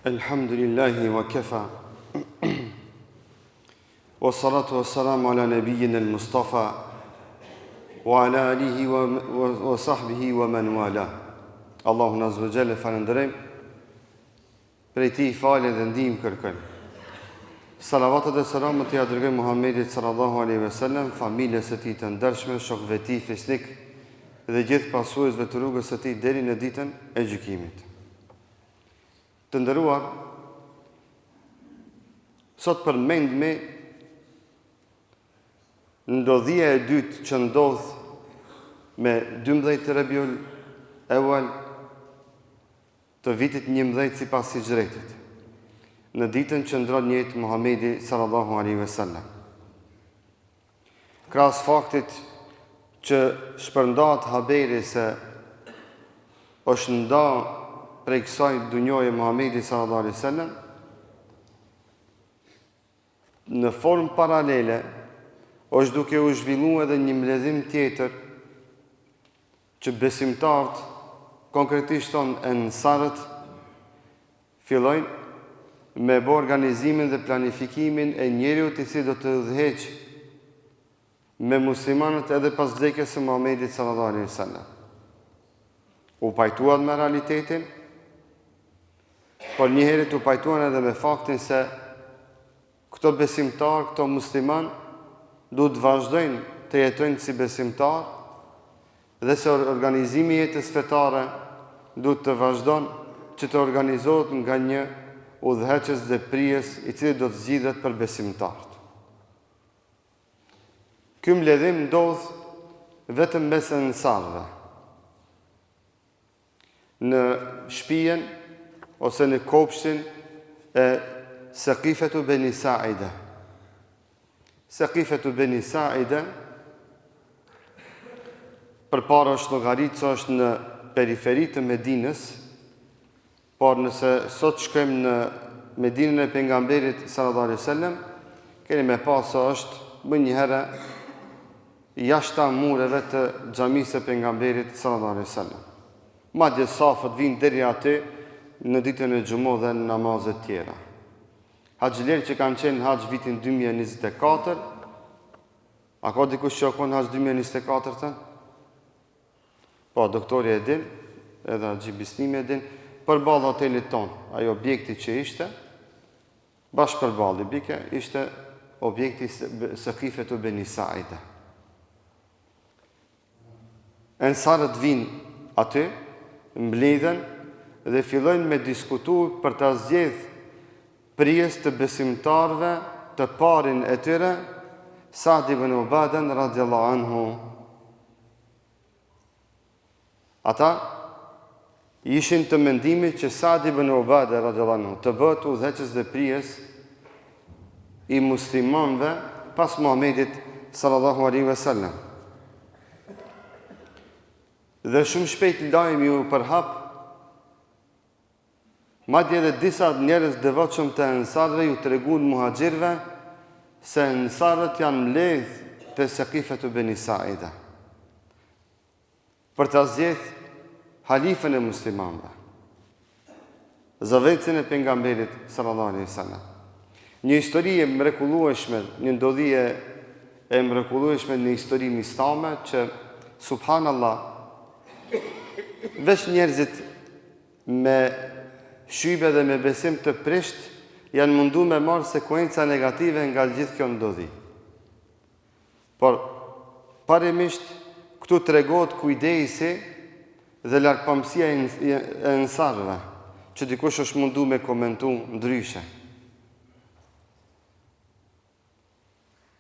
Elhamdulillahi wa kafa. Wa salatu wa salamu ala nabiyyina al-Mustafa wa ala alihi wa sahbihi wa man wala. Allahun azza wa jalla falënderojm. Prej tij falë dhe ndihmë kërkojm. Salavatet dhe selamet i dërgojmë Muhammedit sallallahu alaihi wasallam, familjes së tij të ndershme, shokëve të tij fisnik dhe gjithë pasuesve të rrugës së tij deri në ditën e gjykimit. Të nderuar, sot përmend me ndodhia e dytë që ndodh me 12 Rabiul Awal të vitit 11 sipas hijretit, në ditën që ndron jetë Muhamedi sallallahu alaihi wasallam. Krahas faktit që shpërndahet haberi se është nda prej kësaj dunjoje Muhamedi sallallahu alaihi wasallam, në formë paralele është duke u zhvilluar edhe një mbledhim tjetër që besimtarët, konkretisht ensarët, fillojnë me bë organizimin dhe planifikimin e njeriut i cili do të udhëheqë me muslimanët edhe pas vdekjes së Muhamedit sallallahu alaihi wasallam. U pajtuan me realitetin, por njëherët u pajtuan edhe me faktin se këto besimtar, këto musliman, duhet të vazhdojnë të jetojnë si besimtar, dhe se organizimi i jetës fetare duhet të vazhdon që të organizohet nga një udhëheqës dhe prijes i cili do të zgjidhet për besimtarët. Ky mbledhim ndodh vetëm mes ensarëve. Në shtëpinë ose në kopshtin e Saqifatu Beni Sa'ida. Saqifatu Beni Sa'ida përpara është llogarit se është në periferi të Medinës, por nëse sot shkojmë në Medinën e pejgamberit sallallahu alaihi wasallam, keni me pas se është më një herë jashtë mureve të xhamisë së pejgamberit sallallahu alaihi wasallam. Madje safët vinë deri aty në ditën e xumës dhe në namazet tjera. Haxhiler që kanë qenë haxh vitin 2024, a ka dikush që ka haxh 2024-ën? Po, doktori e din, edhe Haxhi Bislimi e din, përballë hotelit ton, ai objekti që ishte, bashkë përballë bike, ishte objekti Saqifatu Beni Sa'ida. Ensarët vinë aty, mbledhen dhe fillojnë me diskutu për ta zgjedhur prijes të besimtarëve të parin e tyre, Sa'd ibn Ubadan radhiyallahu anhu. Ata ishin të mendimit që Sa'd ibn Ubadan radhiyallahu anhu të bëhet udhëheqës dhe prijes i muslimanëve pas Muhamedit sallallahu alaihi wasallam. Dhe shumë shpejt lajmi u përhap, madje edhe disa njerëz devotshëm të ensarëve ju treguan muhaxhirëve se ensarët janë mbledh te Saqifatu Beni Sa'ida për ta zgjedhur halifën e muslimanëve, zëvendësin e pejgamberit sallallahu alaihi wasallam. Një histori e mrekullueshme, një ndodhi e mrekullueshme në historinë islame që subhanallahu veç njerëzit me shtype dhe me besim të prisht janë mundu me marrë sekuenca negative nga gjithë kjo ndodhi. Por, parimisht, këtu tregohet kujdesi dhe largpamësia e ensarëve, që dikush është mundu me komentu ndryshe.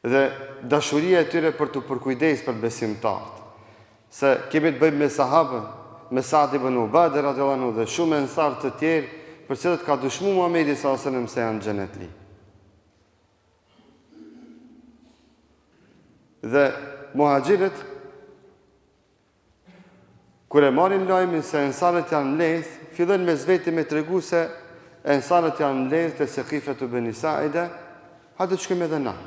Dhe dashuria e tyre për të përkujdes për besimtarët. Se kemi të bëjmë me sahabën, me Sa'd ibn Ubadah radhiyallahu anhu dhe shumë ensar të tjerë, për cilët ka dëshmuar Muhamedi sallallahu alaihi wasallam se janë xhenetli. Dhe muhaxhirët kur e marrin lajmin se ensarët janë mbledh, fillojnë mes veti me tregu se ensarët janë mbledh te Saqifatu Beni Sa'ida, ha të shkojmë edhe na.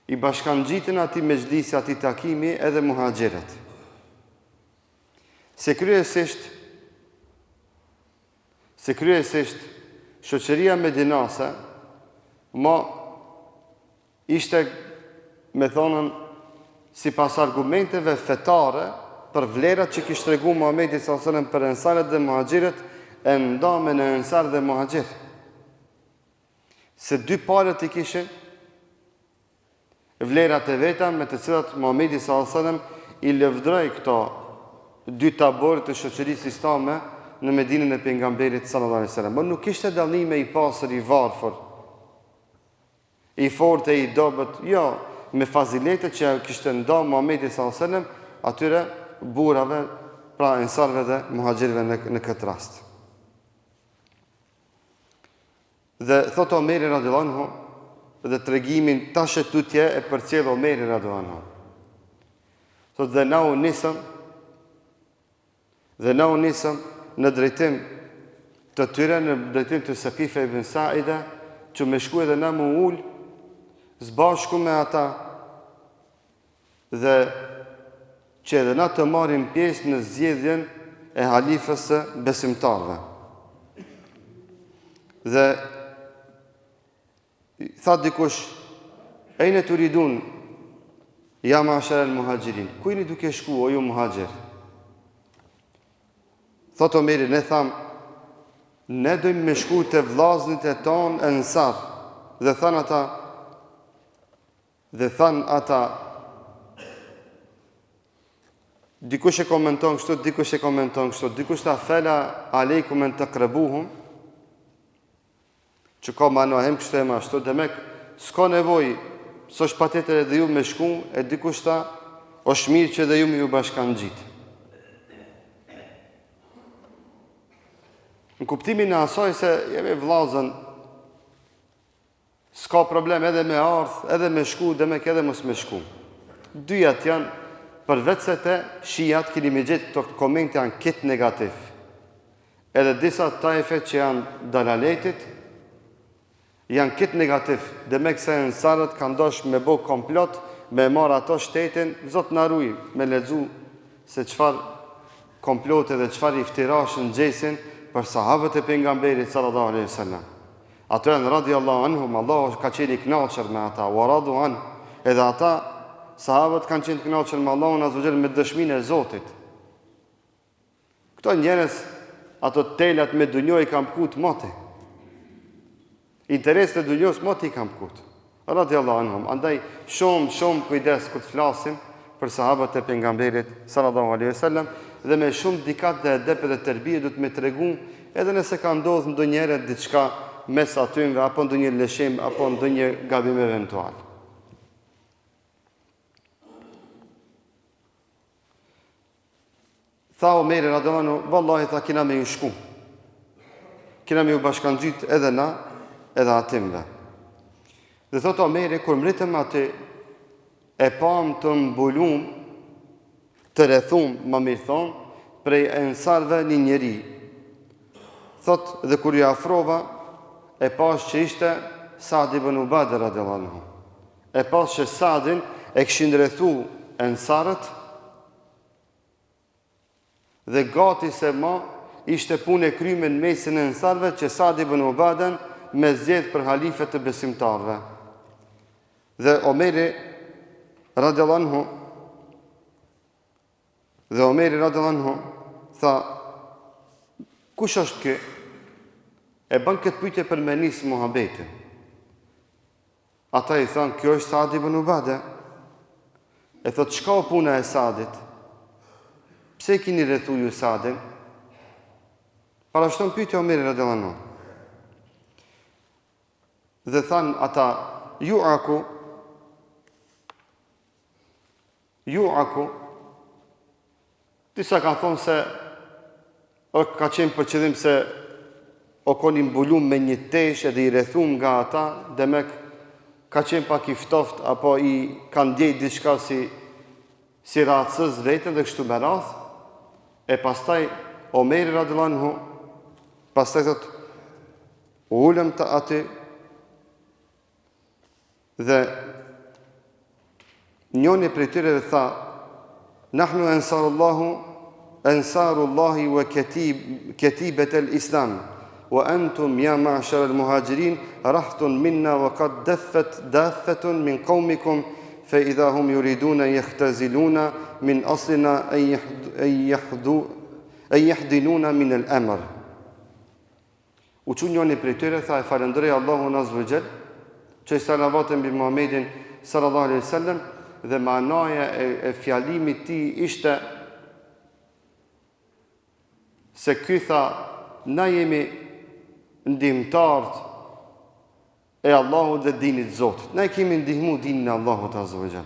I bashkangjitën atij mexhlisi, atij takimi edhe muhaxhirët. Se kryesisht se kryesisht shoqëria medinase ma ishte, me thonën, si pas argumenteve fetare për vlerat që kishtë regu Muhamedi sallallahu alaihi wasallam për ensarët dhe muhaxhirët, e ndame në ensar dhe muhaxhir. Se dy palët i kishin vlerat e veta me të cilat Muhamedi sallallahu alaihi wasallam i lëvdroi këto dy taborë të shoqërisë islame në Medinën e pejgamberit sallallahu alaihi wasallam. Por nuk kishte dallime i pasur, i varfër, i fortë e i dobët, jo, me faziletet që kishte nda Muhamedi sallallahu alaihi wasallam atyre burrave, pra ensarve dhe muhaxhirëve në këtë rast. Dhe thot Omeri radhiyallahu anhu, dhe tregimin tash tutje e përcjell Omeri radhiyallahu anhu. Thot dhe na u nisëm në drejtim të tyre, në drejtim të Sakife ibn Saida, që me shku edhe na mu ul zbashku me ata dhe që edhe na të marrim pjesë në zgjedhjen e halifës së besimtarëve. Dhe tha dikush, ejnë të ridun, ja ma'ashar al-muhaxhirin, ku jeni duke shku, o ju muhaxhir? Thot Omeri, ne tham, ne dojmë me shku të vllaznit e tonë ensar, dhe than ata, dikush e komenton kështu, dikush ta fela alejkum en taqrabuhum, që ka manohem kështu e ma ashtu, dhe mek, s'ka nevoj, s'osh patetër edhe ju me shku, e dikush ta, është mirë që edhe ju me ju bashkan gjitë. Në kuptimin e asaj se jemi vllazën, s'ka problem edhe me ardh, edhe me shku, dhe mek edhe mos me shku. Dyjat janë, për vetëse të shijat, kini me gjithë të komente janë kitë negativ. Edhe disa tajfet që janë dalaletit, janë kitë negativ, dhe me këse ensarët kanë dosh me bo komplot, me marë ato shtetin, zotë në ruj, me ledzu se qëfar komplote dhe qëfar iftirash në gjesin për sahabët e pejgamberit sallallahu alaihi wasallam. Ato janë radhiyallahu anhum, Allah ka qenë i kënaqur me ata, wa radu an, edhe ata sahabët kanë qenë të kënaqur me Allahun azza wa jall me dëshminë e Zotit. Këto njerëz, ato telat me dunjoj kanë pkut moti. Interesat e dunjos moti kanë pkut. Radhiyallahu anhum. Andaj shumë kujdes kur të flasim për sahabët e pejgamberit sallallahu alaihi wasallam dhe me shumë dikat dhe edep dhe tërbije du të me tregu edhe nëse ka ndodhë ndonjëherë diçka mes atyve apo ndonjë lëshim apo ndonjë gabim eventual. Tha Omeri radhiyallahu anhu, vallahi tha kina me ju shku. Kina me ju bashkangjit edhe na, edhe atimve. Dhe thot Omeri, kur mritëm aty, e pam të mbulum, të rethum, më mirë thonë, prej ensarve një njeri. Thot, dhe kur ju afrova, e pas që ishte Sa'd ibn Ubadah radhiyallahu anhu. E pas që Sa'din e këshin rethu ensarët, dhe gati se ma ishte punë e kryme në mesin e ensarve që Sa'd ibn Ubadah me zgjedh për halifet të besimtarve. Dhe Omeri radhiyallahu anhu tha, kush është kë? E bën këtë pyetje për me nisë muhabetin. Ata i thanë, kjo është Sa'd ibn Ubadah. E thot, çka o puna e Sa'dit? Pse kini rrethu ju Sa'din? Parashton pyetje Omeri radhiyallahu anhu. Dhe thanë ata, ju'aku, disa kanë thonë se ka qenë për qëllim se o koni mbulum me një tesh edhe i rrethum nga ata, dhe me ka qenë pak i ftoft apo i kanë djejt diçka si ratësës vetën dhe kështu me rath, e pastaj Omeri radhiyallahu anhu, pastaj thot, ulëm të aty dhe njoni prej tyre dhe tha, nahnu ensarullahi wa ketibet el islam, wa antum ya ma'shar al-muhajirin rahtun minna wa qad daffatun min qawmikum fa idha hum yuriduna yahtaziluna min aslina an yahdinuna min al-amr. U që njëni për tyre, tha e falendrej Allahun Azza wa Jall, që i salavatën bi Muhammedin sallallahu alaihi wasallam, dhe manaja e fjalimit ti ishte se ky tha, na jemi ndihmtarët e Allahut dhe dinit Zotit. Na kemi ndihmu dinin e Allahut Azza wa Jall.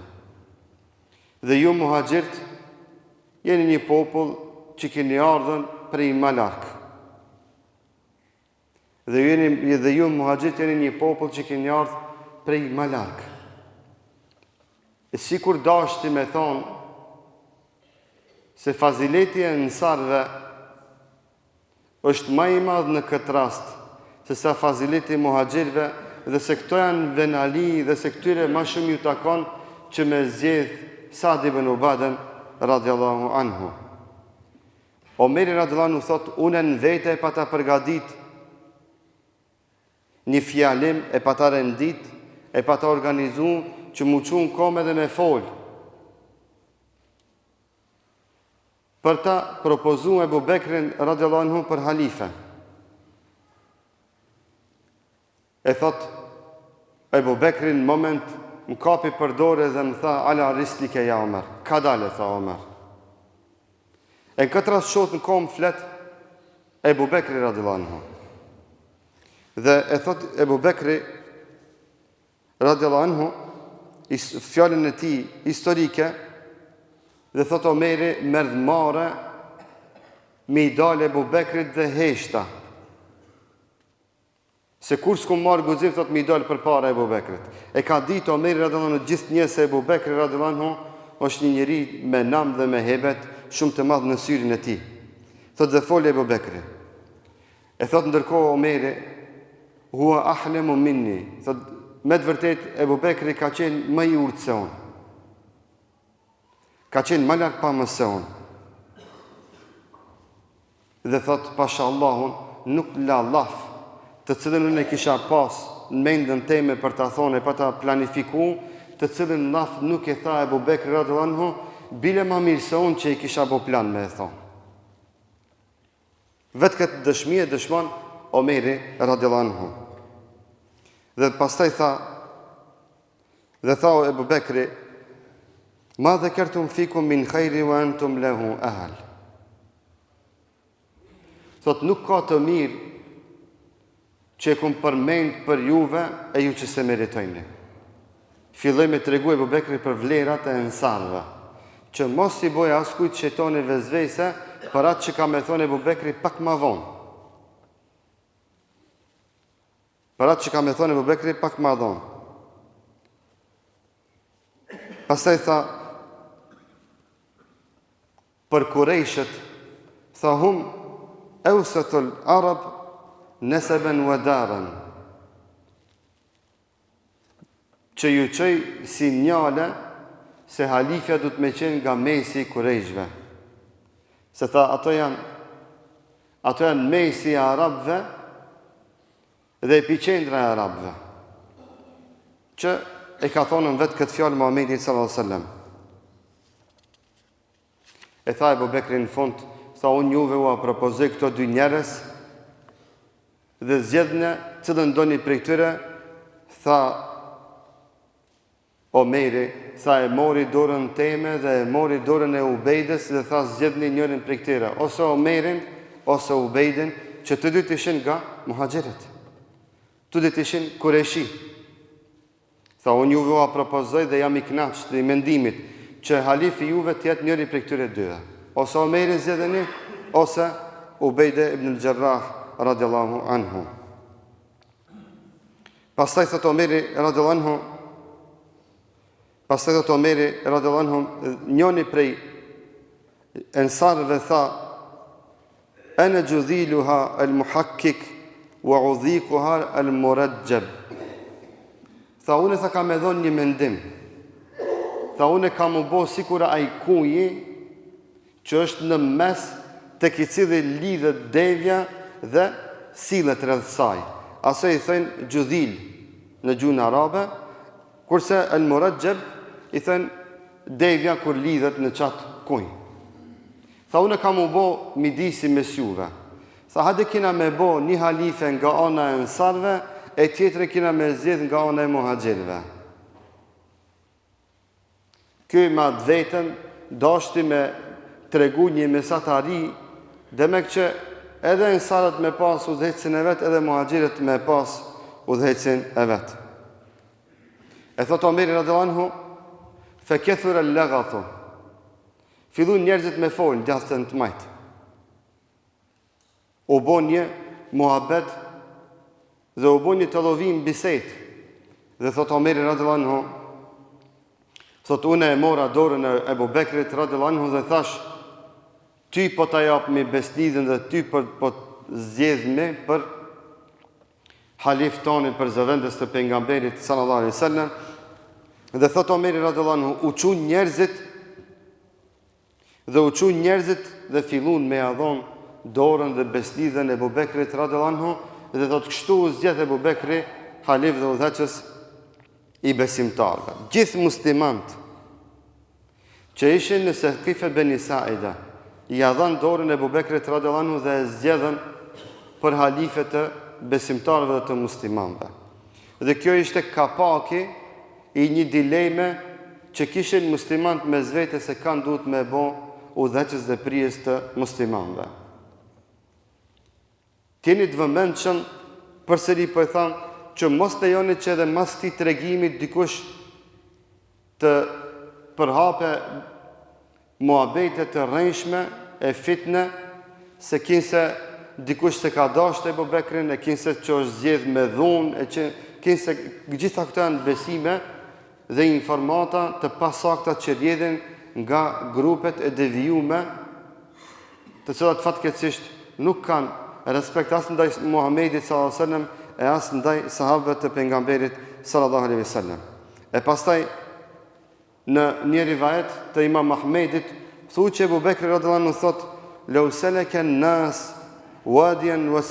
Dhe ju muhaxhirt jeni një popull që keni ardhur prej më larg. Dhe ju muhaxhirt jeni një popull që keni ardhur prej më larg. E sikur dashti me thonë se fazileti e ensarve është më i madh në këtë rast se sa fazileti i muhaxhirëve, dhe se këto janë venali dhe se këtyre më shumë ju takon që me zgjedh Sa'd ibn Ubaden radhiyallahu anhu. Omeri radhiyallahu anhu thot, unë në vete e pa ta përgadit një fjalim, e pa ta rendit, e pa ta organizu që mu qunë kome dhe me fol. Për ta propozu Ebu Bekrin radhiyallahu anhu për halife. E thot, Ebu Bekrin në moment më kapi për dore dhe më tha, ala rislike ja Omer. Ka dale, tha Omer. E në këtë rast shot në kom flet Ebu Bekri radhiyallahu anhu. Dhe e thot Ebu Bekri radhiyallahu anhu, fjallën e ti historike, dhe thot Omeri merdhmare me i dale Ebu Bekrit dhe heshta. Se kur s'ku marrë guzim, thot me i dale për para Ebu Bekrit. E ka ditë Omeri radhiyallahu anhu gjithë një se Ebu Bekri radhiyallahu anhu është një njeri me nam dhe me hebet shumë të madhë në syrin e ti. Thot dhe foli Ebu Bekri. E thot ndërkohë Omeri, hua ahlemu minni. Thot, me të vërtet, Ebu Bekri ka qenë më i urtë se unë. Ka qenë më larg pa më se unë. Dhe thot, pasha Allahun, nuk la laf, të cilën unë e kisha pas në mendën teme për ta thonë, për ta planifiku, të cilën laf nuk e tha Ebu Bekri radhiyallahu anhu, bile ma mirë se unë që i kisha bo plan me e thonë. Vetë këtë dëshmi e dëshmon Omeri radhiyallahu anhu. Dhe pastaj tha Ebu Bekri, ma dhe kertum fikum min khajri wa antum lehu ahal. Thot, nuk ka të mirë që e kum përmend për juve e ju që se meritojni. Filloj me të regu Ebu Bekri për vlerat e ensarve, që mos i boj askujt shetoni vezvese për atë që ka me thonë Ebu Bekri pak ma vonë. Për atë që ka me thonë Ebu Bekri pak ma vonë. Pastaj tha, për Kurejshet, tha hum eusetul Arab neseben wadaran, që ju qëj si njale se halifja du të me qenë nga mesi i Kurejshve. Se tha, ato janë mesi i Arabve dhe epicendra e Arabve. Që e ka thonë në vetë këtë fjallë Muhammedi sallallahu alaihi wasallam. E tha Ebu Bekri në fund, tha unë juve u a propozoj këto dy njerës dhe zgjedhne cilën doni prej këtyre, tha Omeri, tha e mori dorën teme dhe e mori dorën e Ubejdes dhe tha zgjedhni njërin prej këtyre, ose Omerin, ose Ubejden, që të dy të ishin nga muhaxhirët. Të dy të ishin Kureshi. Tha unë juve u a propozoj dhe jam i knaqë dhe i mendimit që halifi juve të jetë njëri prej këtyre dyve. Ose Omeri zgjedheni, ose Ubejde ibn al-Jarrah radhiyallahu anhu. Pastaj thot Omeri radhiyallahu anhu, njëni prej ensarëve tha, ana judhiluha al-muhakkik wa udhikuha al-murajjab. Tha unë tha ka me dhonë një mendim. Tha unë ka më bo sikura ai kuji që është në mes të kici dhe lidhët devja dhe sillet rreth saj. Ase i thënë gjudhil në gjuhën arabe, kurse al-murajjab i thënë devja kur lidhet në qatë kujnë. Tha unë kam u bo midisi mes juve. Tha hajde kina me bo një halife nga ana e ensarve, e tjetëre kina me zjedh nga ana e muhaxhirëve. Ky me atë vetën dashti me tregu një mesatari, demek që edhe ensarët me pas udhëhecin e vetë, edhe muhaxhirët me pas udhëhecin e vetë. E thot Omeri radhiyallahu anhu, fe kethur al-laghathu. Fillun njerëzit me folë, djastën të majtë. U bon një muhabet dhe u bon një të lovim biset. Dhe thot Omeri radhiyallahu anhu, thot une e mora dorën e Ebu Bekrit radhiyallahu anhu dhe thash, ty po ta jap me beslidhen dhe ty po zgjedh me për halif tonin për zëvendës të pejgamberit sallallahu alaihi wasallam. Dhe thot Omeri radhiyallahu anhu, u çun njerëzit dhe fillun me adhon dorën dhe beslidhen e Ebu Bekrit radhiyallahu anhu dhe thot kështu u zgjedh Ebu Bekri halif dhe udhëheqës i besimtarëve. Gjithë muslimant që ishin në Seqife Beni Saida i adhan dorën e Ebu Bekrit radhiyallahu anhu dhe e zgjedhën për halifet të besimtarëve dhe të muslimanëve. Dhe kjo ishte kapaki i një dileme që kishin muslimant me zvete se kanë duhet me bo udhëheqës dhe prijes të muslimanëve. Tjeni të vëmendshëm përsëri po e tham që mos lejoni që edhe mas këtij tregimit dikush të përhape muhabete të rrënjshme e fitne, se kinse dikush se ka dashur Ebu Bekrin, e kinse që është zgjedh me dhunë, e që kinse gjitha këto janë besime dhe informata të pasakta që rrjedhin nga grupet e devijume, të cilat fatkeqësisht nuk kanë respekt as ndaj Muhamedit sallallahu alaihi wasallam e as ndaj sahabëve të pejgamberit sallallahu alaihi wasallam. E pastaj në një rivajet të Imam Ahmedit thuhet që Ebu Bekri radhiyallahu anhu thot: "Law salaka an-nas wadiyan wa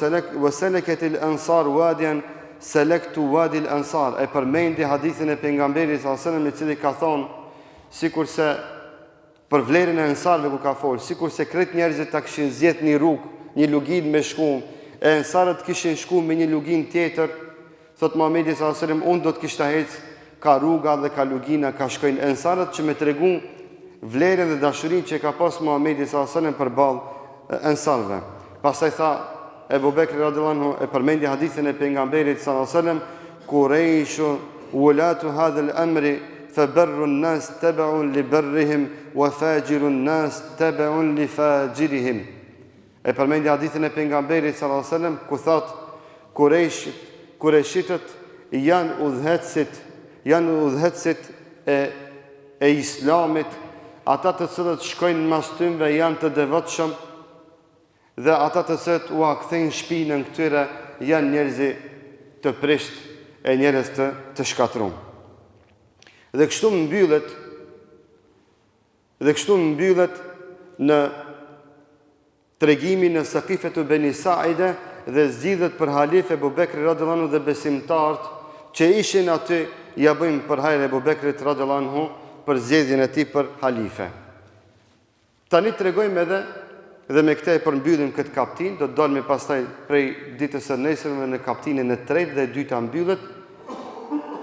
salakat al-ansar wadiyan salaktu wadi al-ansar." E përmendi hadithin e pejgamberit sallallahu alaihi wasallam i cili ka thonë sikurse për vlerën e ensarëve ku ka folë, sikurse krejt njerëzit ta kishin zgjedh një rrugë, një lugin me shkum, e ensarët kishin shku me një lugin tjetër, thot Muhamedi sallallahu alaihi wasallam, unë do të kishta hec ka rruga dhe ka lugina, ka shkojnë ensarët që me tregu vlerën dhe dashurinë që ka pas Muhamedi sallallahu alaihi wasallam përballë ensarëve. Pastaj tha Ebu Bekri radhiyallahu anhu e përmendi hadithin e pejgamberit sallallahu alaihi wasallam, Quraishu ulatu hadha al-amri فبر الناس تبع لبرهم وفاجر الناس تبع لفاجرهم. E përmendi hadithin e pejgamberit sallallahu alaihi wasallam ku thot Kureshitët janë udhëheqësit e islamit, ata të cilët shkojnë mas tyre janë të devotshëm dhe ata të cilët u akthejnë shpinën këtyre janë njerëz të prisht e njerëz të shkatrum. Dhe kështu mbyllet në tregimin në Seqife të Beni Saide dhe zgjidhet për halif Ebu Bekri radhiyallahu anhu dhe besimtarët që ishin aty ja bëjmë për hajër Ebu Bekrit radhiyallahu anhu për zgjedhjen e tij për halife. Tani tregojmë edhe dhe me këtë e përmbyllim këtë kaptin, do të dalmë pastaj prej ditës së nesërme në kaptinën e tretë dhe e dyta mbyllet.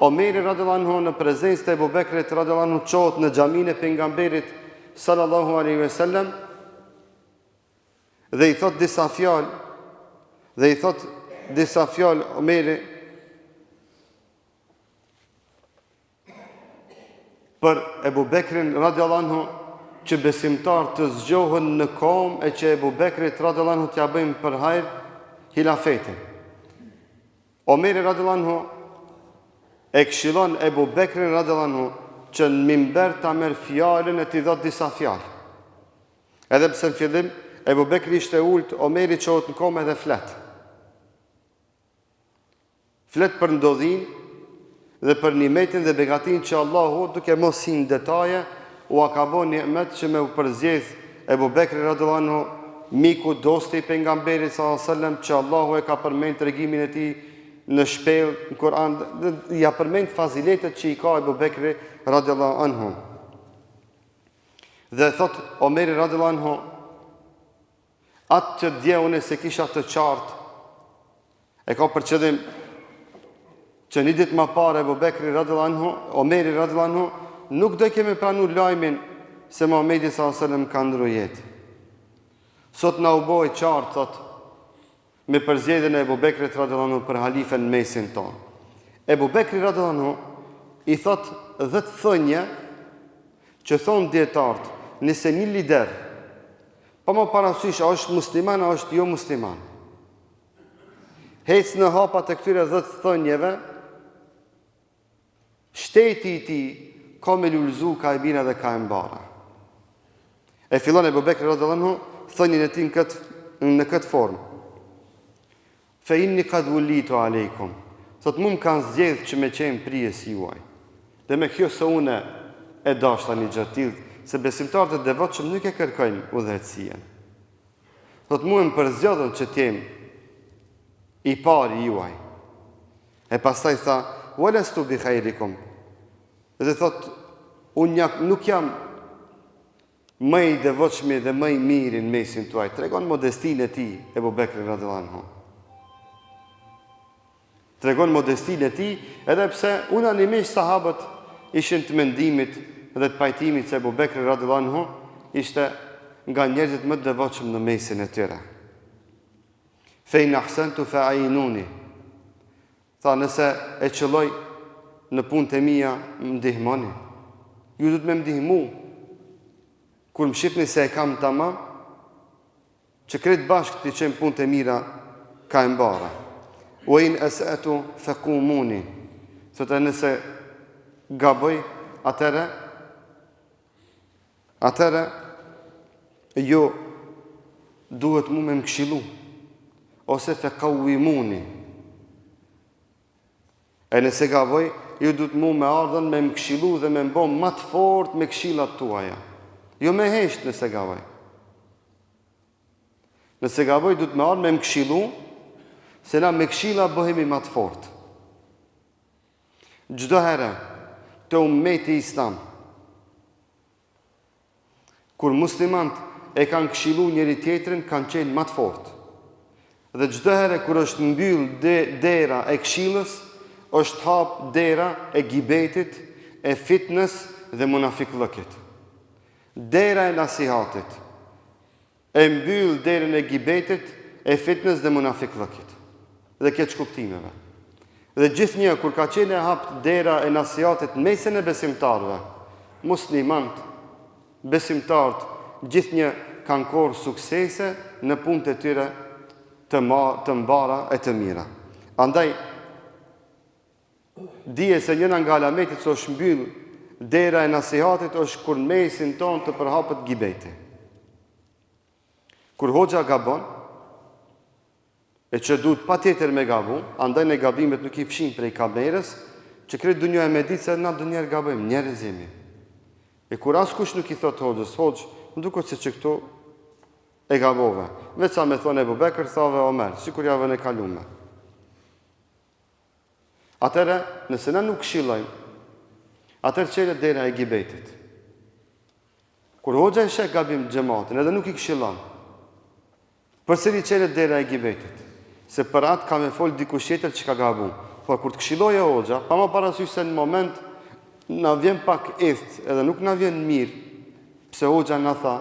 Omeri radhiyallahu anhu në prezencë të Ebu Bekrit radhiyallahu anhu çohet në xhaminë e pejgamberit sallallahu alaihi wasallam dhe i thot disa fjalë Omeri për Ebu Bekrin radhiyallahu anhu që besimtar të zgjohen në kom e që Ebu Bekrit radhiyallahu anhu t'ja bëjmë për hajër hilafetin. Omeri radhiyallahu anhu e këshillon Ebu Bekrin radhiyallahu anhu që në mimber ta merr fjalën e t'i dhot disa fjalë. Edhe pse në fillim Ebu Bekri ishte ult, Omeri çohet në kom edhe flet. Flet për ndodhin dhe për nimetin dhe begatin që Allahu, duke mos hin detaje, u ka bën nimet që me u përzgjedh Ebu Bekri radhiyallahu anhu miku dosti i pejgamberit sallallahu alajhi wasallam, që Allahu e ka përmend tregimin e tij në shpellë në Kur'an, ja përmend faziletet që i ka Abu Bekri radhiyallahu anhu. Dhe thot Omeri radhiyallahu anhu, atë që dje unë se kisha të qartë, e ka për qëllim që një ditë më parë Abu Bekri radhiyallahu anhu, Omeri radhiyallahu anhu, nuk do kemi pranu lajmin se Muhamedi sallallahu alajhi wasallam ka ndru jetë. Sot na u boi qartë, thot, me përzgjedhjen e Abu Bekrit radhiyallahu anhu për halifen në mesin tonë. Abu Bekri radhiyallahu anhu i thot 10 thënie që thon dietarët, nëse një lider pa më parasysh a është musliman a është jo musliman, hec në hapat e këtyre 10 thënieve, shteti i tij ka me lulzu ka e bina dhe ka e mbara. E fillon Abu Bekri radhiyallahu anhu thënien e tij në këtë formë. Fe inni qad wulitu aleikum. Thot mu më kanë zgjedh që me qenë prijes juaj. Dhe me kjo se une e dashta një gjë të tillë, se besimtarët e devotshëm nuk e kërkojnë udhëhecien. Thot mu më përzgjodhën që t'jem i pari juaj. E pastaj tha, walastu bi khairikum. Dhe thot, unë nuk jam më i devotshmi dhe më i miri në mesin tuaj. Tregon modestinë e tij Abu Bekri radhiyallahu anhu. Tregon modestinë e tij, edhe pse unanimisht sahabët ishin të mendimit dhe të pajtimit se Abu Bekri radhiyallahu anhu ishte nga njerëzit më të devotshëm në mesin e tyre. Fe in ahsantu fa ainuni. Tha, nëse e qëlloj në punët e mia, më ndihmoni. Ju du të me ndihmu. Kur më shihni se e kam tamam, që krejt bashkë të qenë punët e mira ka e mbara. Wa in asatu faqumuni. Thotë nëse gaboj, atëre ju duhet mu me më këshilu, ose faqawimuni. E nëse gaboj, ju duhet mu me ardhen me më këshilu dhe me më bom më të fort me këshillat tuaja. Jo me hesht nëse gaboj. Nëse gaboj, duhet me ardhen me më këshilu, se na me këshilla bëhemi më të fort. Çdo herë të ummeti islam, kur muslimant e kanë këshillu njëri tjetrin, kanë qenë më të fort. Dhe çdo herë kur është mbyll dera e këshillës, është hap dera e gibetit, e fitnës dhe munafiklëkit. Dera e nasihatit e mbyll derën e gibetit, e fitnës dhe munafiklëkit. Dhe këtë shkuptimeve. Dhe gjithnjë, kur ka qenë e hap dera e nasihatit mesin e besimtarëve, muslimant, besimtarët, gjithnjë kanë korë suksese në punët e tyre të mbara e të mira. Andaj, dije se njëna nga alametit që është mbyll dera e nasihatit është kur mesin tonë të përhapët gibeti. Kur hoxha gabon, e që duhet pa tjetër me gabu, andaj në gabimet nuk i fshin prej kamerës, që kretë dunjo e me ditë se na dë njerë gabojmë, njerëz jemi. E kur askush nuk i thot hoxhës, hoxhë, më duket se që këtu e gabove. Veç sa me thonë Abu Bekr, thave Omer, sikur javën e kalume. Atëre, nëse na nuk këshillojmë, atëre qelet dera e gibetit. Kur hoxha e shek gabim xhamatin, edhe nuk i këshillon, përsëri qelet dera e gibetit. Se për atë ka me folë dikush tjetër që ka gabu. Po kur të këshilloje hoxha, pa më parasysh se në moment na vjen pak edhe nuk na vjen mirë, pse hoxha na tha,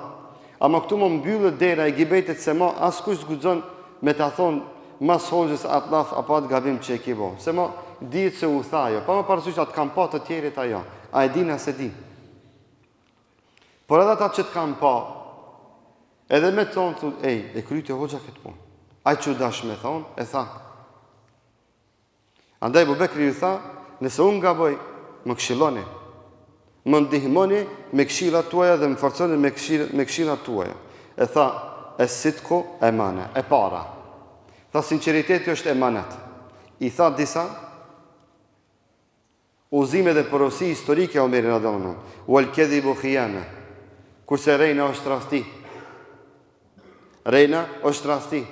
ama këtu më mbyllë dera e gibetit se ma askush s'guxon me ta thonë mas hoxhës atë laf apo atë gabim që e ki bo. Se ma dihet se u tha jo, pa më parasysh atë kam pa të tjerit ajo. A e din as e din. Por edhe ata që të kam pa, edhe me thonë, thud, e kryti hoxha këtë punë. Ai që dash me thonë, e tha. Andaj Abu Bekri ju tha, nëse unë gaboj, më këshilloni, më ndihmoni me këshillat tuaja dhe më forconi me këshillat tuaja. E tha, e sitku emane, e para. Tha, sinceriteti është emanet. I tha disa uzime dhe porosi historike o Omeri radhiyallahu anhu. Wal kadhibu khiyana. Kurse rejna është rasti. Rejna është rasti.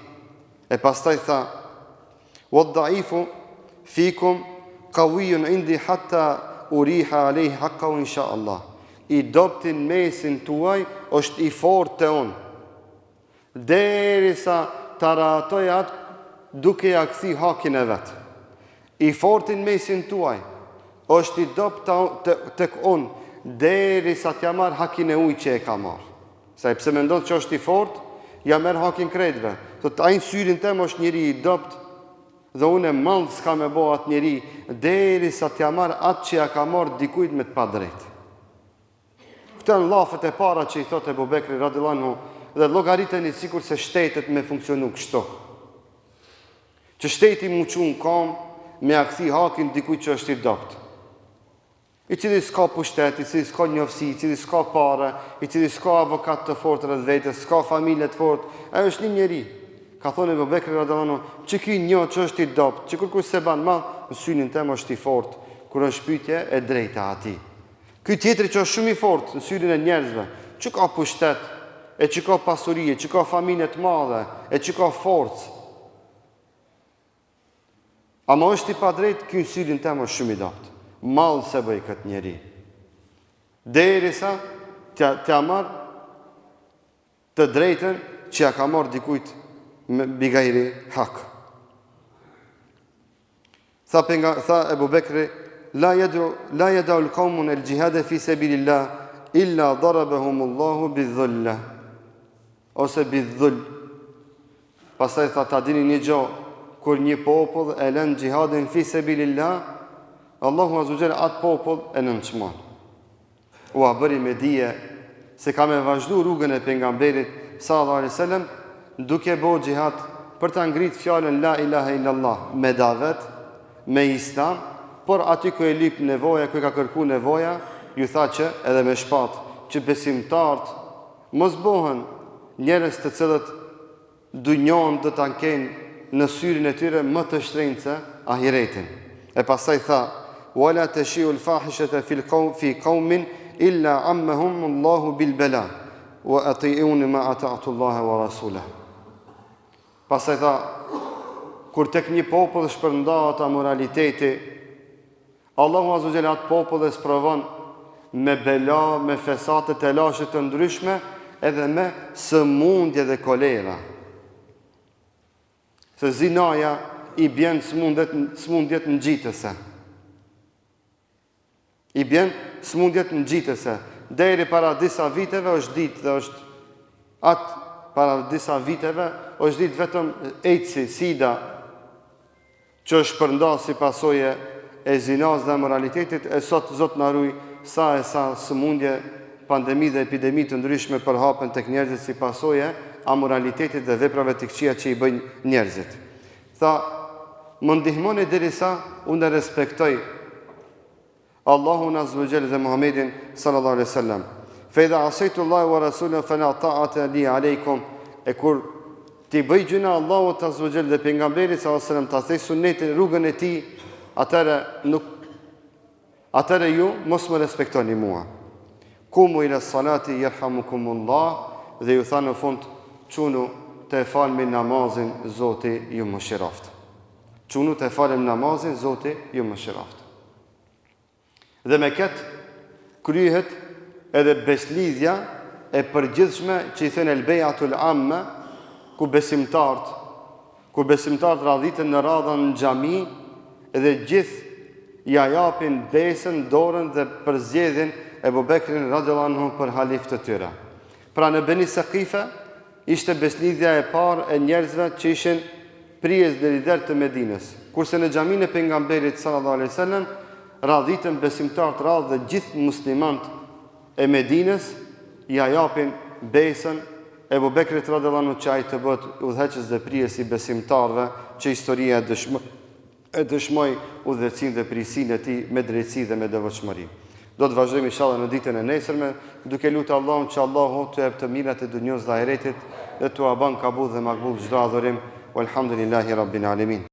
E pastaj tha, "Waddaifu fikum qawiyun indi hatta uriha alayhi haqqan insha Allah." I dobtin mesin tuaj është i fortë te unë. Derisa ta ratoj atë duke ja kthi hakin e vet. I fortin mesin tuaj është i dopt tek unë derisa t'ja marr hakin e ujë që e ka marr. Sa pse mendon që është i fortë, ja merr hakin krejtve. Thot ai syrin tem është njëri i dopt dhe unë e mall s'ka me bo atë njëri derisa t'ja marr atë që ja ka marr dikujt me të padrejtë. Këto janë llafet e para që i thotë Ebu Bekri radhiyallahu anhu dhe llogariteni sikur se shtetet me funksionu kështu. Që shteti mu qunë kam me akthi hakin dikujt që është i dopt. I cili s'ka pushtet, i cili s'ka njofsi, i cili s'ka pare, i cili s'ka avokat të fortë rreth vetes, s'ka familje të fortë, ai është një njeri. Ka thonë Ebu Bekri radhiyallahu anhu, që ky një që është i dopt, që kërkush se ban mal, në synin tem është i fortë, kur është pyetje e drejta atij. Ky tjetri që është shumë i fortë në syrin e njerëzve, që ka pushtet, e që ka pasuri, e që ka familje të madhe, e që ka forcë. Ama është i padrejt, ky në syrin tem është shumë i dopt. Mallë se bëj këtë njeri. Derisa t'ja marr të drejtën që ja ka marr dikujt me bigajri hak. Tha Ebu Bekri, la yad'u al-qawmun al-jihad fi sabilillah illa darabahumullahu bidhulla. Ose bidhull. Pastaj tha, ta dini një gjë, kur një popull e lën xhihadin fi sabilillah, Allahu azza wa jalla atë popull e nënçmon. Ua bëri me dije se ka me vazhdu rrugën e pejgamberit sallallahu alaihi wasallam duke bërë xhihad për ta ngritë fjalën la ilaha illallah me davet, me islam, por aty ku e lip nevoja, ku ka kërku nevoja, ju tha që edhe me shpat që besimtarët mos bëhen njerëz të cilët dunjon do ta kenë në syrin e tyre më të shtrenjtë se ahiretin. E pastaj tha, wala tashiu al-fahishata fi qaumin illa ammahum Allahu bil bala wa ati'uni ma ata'tu Allah wa rasulahu. Pastaj tha, kur tek një popull shpërndahet amoraliteti, Allahu azza wa jalla atë popull e sprovon me bela, me fesate të lashe të ndryshme, edhe me sëmundje dhe kolera. Se zinaja i bjen smundjet në gjitëse. I bjen smundjet në gjitëse. Deri para disa viteve është ditë dhe është atë para disa viteve është ditë vetëm AIDS, SIDA, që është përnda si pasoje e zinaz dhe moralitetit, e sot Zot na ruaj sa e sa sëmundje, pandemi dhe epidemi të ndryshme përhapen tek njerëzit si pasoje a moralitetit dhe veprave të këqija që i bëjnë njerëzit. Tha, më ndihmoni derisa unë respektoj Allahun azza wa jalla dhe Muhammedin sallallahu alaihi wasallam. Fa idha asaytu Allah wa rasulahu fala ta'ata li alaykum. E kur ti bëj gjuna Allahut azza wa jalla dhe pejgamberit sallallahu alaihi wasallam, ta thej sunetin, rrugën e tij, atëre ju mos më respektoni mua. Kumu ila salati yerhamukumullah, dhe ju tha në fund, çunu të falmi namazin, Zoti ju më shiroft. Çunu të falim namazin, Zoti ju më shiroft. Dhe me këtë kryhet edhe beslidhja e përgjithshme që i thënë el-bejatul amme, ku besimtarët radhiten në radhën në xhami dhe gjithë ja japin besën, dorën dhe përzgjedhin Ebu Bekrin radhiyallahu anhu për halif të tyre. Pra në Beni Saqife ishte beslidhja e parë e njerëzve që ishin prijes dhe lider të Medinës. Kurse në xhamin e pejgamberit sallallahu alaihi wasallam radhitën besimtarët radhë dhe gjithë muslimant e Medinës ja japin besën Ebu Bekrit radhiyallahu anhu që ai të bëhet udhëheqës dhe prijes i besimtarëve, që historia e dëshmoj udhëhecinë dhe prisinë e tij me drejtësi dhe me devotshmëri. Do të vazhdojmë inshallah në ditën e nesërme, duke lutur Allahun që Allahu të jap të mirat e dunjos dhe ahiretit dhe t'u bën kabul dhe makbul çdo adhurim. Walhamdulillahi rabbil alamin.